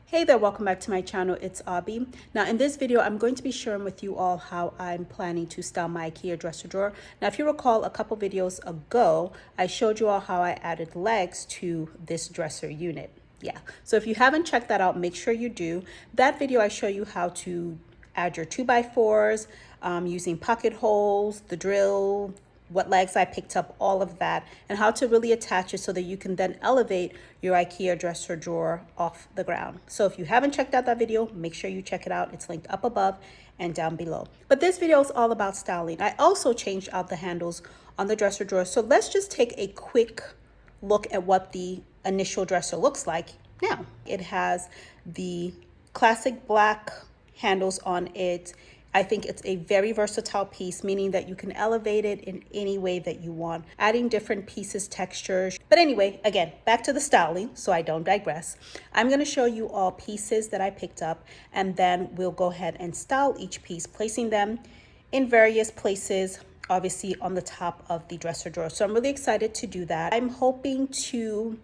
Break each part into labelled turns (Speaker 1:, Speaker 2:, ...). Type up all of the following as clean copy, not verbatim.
Speaker 1: Hey there, welcome back to my channel. It's Abby. Now in this video, I'm going to be sharing with you all how I'm planning to style my Ikea dresser drawer. Now, if you recall a couple videos ago, I showed you all how I added legs to this dresser unit. Yeah, so if you haven't checked that out, make sure you do. That video, I show you how to add your 2x4s using pocket holes, the drill, what legs I picked up, all of that, and how to really attach it so that you can then elevate your Ikea dresser drawer off the ground. So if you haven't checked out that video, make sure you check it out. It's linked up above and down below. But this video is all about styling. I also changed out the handles on the dresser drawer. So let's just take a quick look at what the initial dresser looks like now. It has the classic black handles on it. I think it's a very versatile piece, meaning that you can elevate it in any way that you want, adding different pieces, textures. But anyway, again, back to the styling, so I don't digress. I'm going to show you all pieces that I picked up, and then we'll go ahead and style each piece, placing them in various places, obviously on the top of the dresser drawer. So I'm really excited to do that. I'm hoping to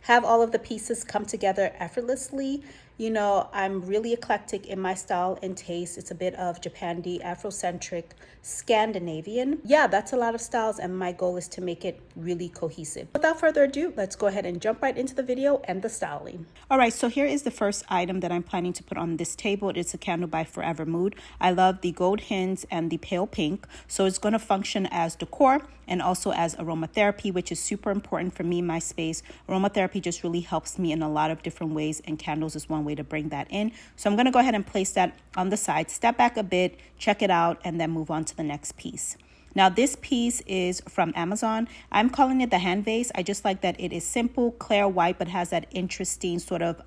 Speaker 1: have all of the pieces come together effortlessly. You know, I'm really eclectic in my style and taste. It's a bit of Japandi, Afrocentric, Scandinavian. Yeah, that's a lot of styles, and my goal is to make it really cohesive. Without further ado, let's go ahead and jump right into the video and the styling. All right, so here is the first item that I'm planning to put on this table. It's a candle by Forever Mood. I love the gold hints and the pale pink, so it's going to function as decor and also as aromatherapy, which is super important for me in my space. Aromatherapy just really helps me in a lot of different ways, and candles is one way to bring that in. So I'm going to go ahead and place that on the side, step back a bit, check it out, and then move on to the next piece. Now this piece is from Amazon. I'm calling it the hand vase. I just like that it is simple, clear white, but has that interesting sort of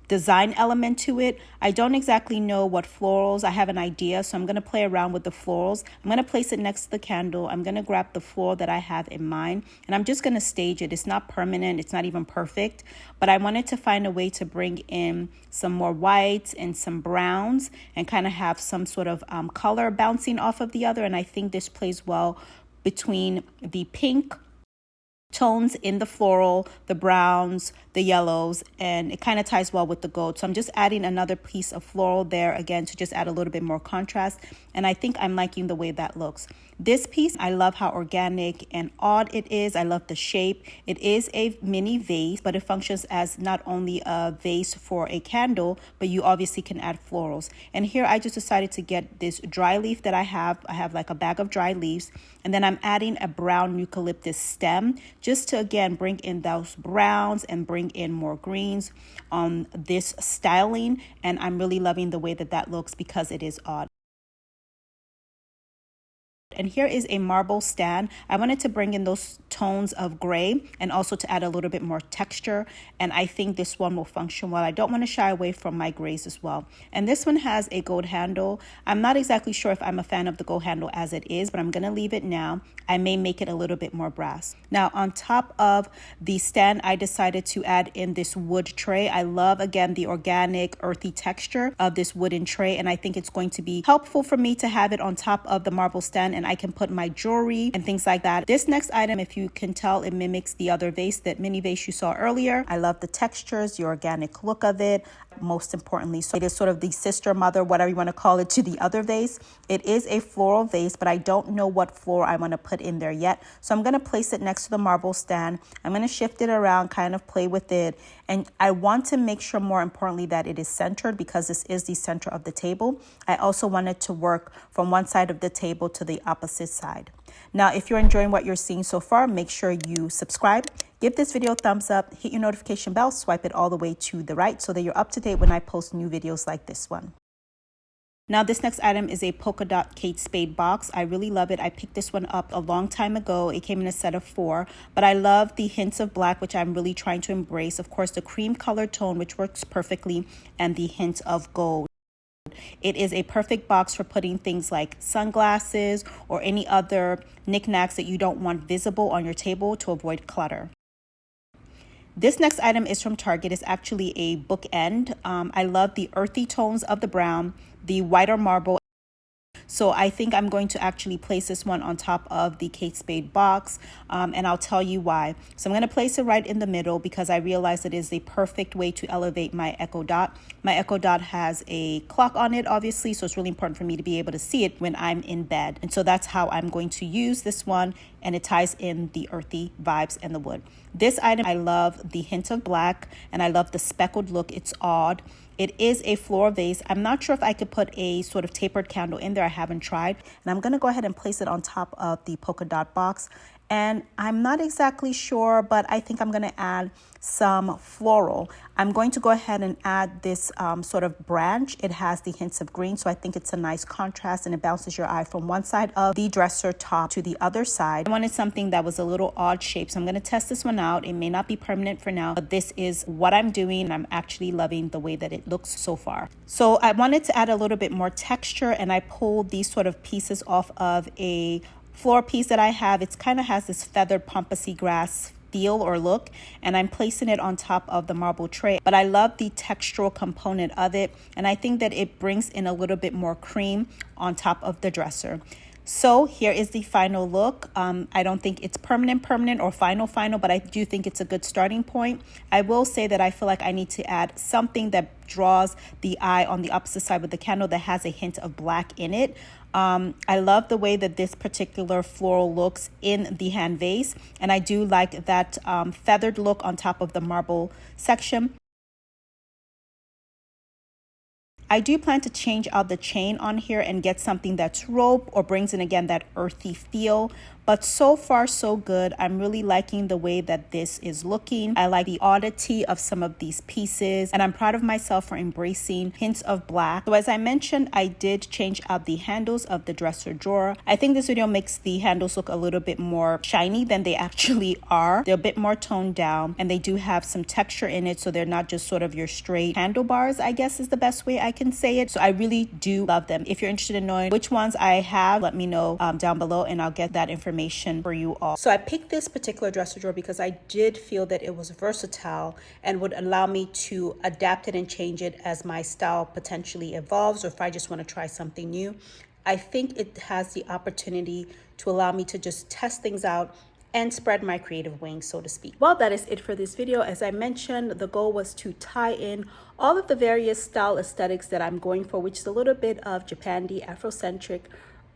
Speaker 1: design element to it. I don't exactly know what florals. I have an idea, so I'm going to play around with the florals. I'm going to place it next to the candle. I'm going to grab the floral that I have in mind, and I'm just going to stage it. It's not permanent. It's not even perfect, but I wanted to find a way to bring in some more whites and some browns and kind of have some sort of color bouncing off of the other. And I think this plays well between the pink tones in the floral, the browns, the yellows, and it kind of ties well with the gold. So I'm just adding another piece of floral there again to just add a little bit more contrast, and I think I'm liking the way that looks. This piece, I love how organic and odd it is. I love the shape. It is a mini vase, but it functions as not only a vase for a candle, but you obviously can add florals. And here I just decided to get this dry leaf that I have. I have like a bag of dry leaves, and then I'm adding a brown eucalyptus stem just to again bring in those browns and bring in more greens on this styling. And I'm really loving the way that that looks because it is odd. And here is a marble stand. I wanted to bring in those tones of gray and also to add a little bit more texture. And I think this one will function well. I don't want to shy away from my grays as well. And this one has a gold handle. I'm not exactly sure if I'm a fan of the gold handle as it is, but I'm going to leave it now. I may make it a little bit more brass. Now on top of the stand, I decided to add in this wood tray. I love, again, the organic earthy texture of this wooden tray. And I think it's going to be helpful for me to have it on top of the marble stand, and I can put my jewelry and things like that. This next item, if you can tell, it mimics the other vase, that mini vase you saw earlier. I love the textures, the organic look of it, most importantly. So it is sort of the sister, mother, whatever you want to call it, to the other vase. It is a floral vase, but I don't know what floral I want to put in there yet. So I'm going to place it next to the marble stand. I'm going to shift it around, kind of play with it. And I want to make sure, more importantly, that it is centered because this is the center of the table. I also wanted to work from one side of the table to the opposite side. Now, if you're enjoying what you're seeing so far, make sure you subscribe, give this video a thumbs up, hit your notification bell, swipe it all the way to the right so that you're up to date when I post new videos like this one. Now, this next item is a polka dot Kate Spade box. I really love it. I picked this one up a long time ago. It came in a set of 4, but I love the hints of black, which I'm really trying to embrace. Of course, the cream color tone, which works perfectly, and the hint of gold. It is a perfect box for putting things like sunglasses or any other knickknacks that you don't want visible on your table to avoid clutter. This next item is from Target. It's actually a bookend. I love the earthy tones of the brown, the whiter marble. So I think I'm going to actually place this one on top of the Kate Spade box, and I'll tell you why. So I'm going to place it right in the middle because I realize it is the perfect way to elevate my Echo Dot. My Echo Dot has a clock on it, obviously, so it's really important for me to be able to see it when I'm in bed. And so that's how I'm going to use this one, and it ties in the earthy vibes and the wood. This item, I love the hint of black, and I love the speckled look. It's odd. It is a floral vase. I'm not sure if I could put a sort of tapered candle in there. I haven't tried. And I'm going to go ahead and place it on top of the polka dot box. And I'm not exactly sure, but I think I'm going to add some floral. I'm going to go ahead and add this sort of branch. It has the hints of green, so I think it's a nice contrast, and it bounces your eye from one side of the dresser top to the other side. I wanted something that was a little odd shape, so I'm going to test this one out. It may not be permanent for now, but this is what I'm doing, and I'm actually loving the way that it looks so far. So I wanted to add a little bit more texture, and I pulled these sort of pieces off of a floor piece that I have. It kind of has this feathered pampas grass feel or look, and I'm placing it on top of the marble tray. But I love the textural component of it, and I think that it brings in a little bit more cream on top of the dresser. So here is the final look. I don't think it's permanent or final, but I do think it's a good starting point. I will say that I feel like I need to add something that draws the eye on the opposite side with the candle that has a hint of black in it. I love the way that this particular floral looks in the hand vase, and I do like that feathered look on top of the marble section. I do plan to change out the chain on here and get something that's rope or brings in again that earthy feel. But so far so good. I'm really liking the way that this is looking. I like the oddity of some of these pieces, and I'm proud of myself for embracing hints of black. So as I mentioned, I did change out the handles of the dresser drawer. I think this video makes the handles look a little bit more shiny than they actually are. They're a bit more toned down, and they do have some texture in it, so they're not just sort of your straight handlebars, I guess is the best way I can say it. So I really do love them. If you're interested in knowing which ones I have, let me know down below, and I'll get that information for you all. So I picked this particular dresser drawer because I did feel that it was versatile and would allow me to adapt it and change it as my style potentially evolves, or if I just want to try something new. I think it has the opportunity to allow me to just test things out and spread my creative wings, so to speak. Well, that is it for this video. As I mentioned, the goal was to tie in all of the various style aesthetics that I'm going for, which is a little bit of Japandi, Afrocentric,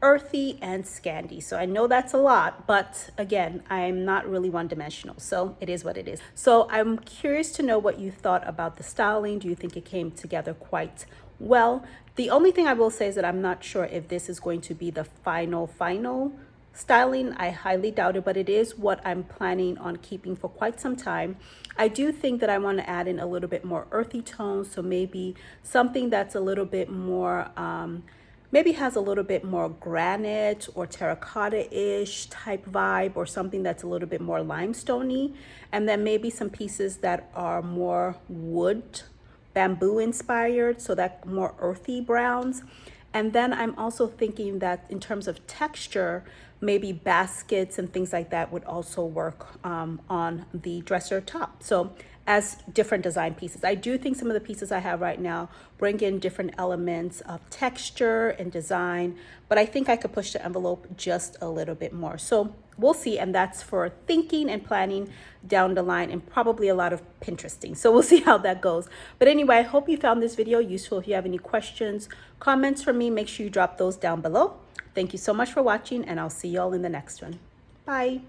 Speaker 1: earthy, and Scandi. So I know that's a lot, but again, I'm not really one-dimensional, so it is what it is. So I'm curious to know what you thought about the styling. Do you think it came together quite well? The only thing I will say is that I'm not sure if this is going to be the final styling. I highly doubt it, but it is what I'm planning on keeping for quite some time. I do think that I want to add in a little bit more earthy tones, so maybe something that's a little bit more maybe has a little bit more granite or terracotta-ish type vibe, or something that's a little bit more limestoney, and then maybe some pieces that are more wood, bamboo inspired, so that more earthy browns. And then I'm also thinking that in terms of texture, maybe baskets and things like that would also work on the dresser top. So as different design pieces. I do think some of the pieces I have right now bring in different elements of texture and design, but I think I could push the envelope just a little bit more. So we'll see, and that's for thinking and planning down the line, and probably a lot of Pinteresting. So we'll see how that goes. But anyway, I hope you found this video useful. If you have any questions, comments for me, make sure you drop those down below. Thank you so much for watching, and I'll see you all in the next one. Bye.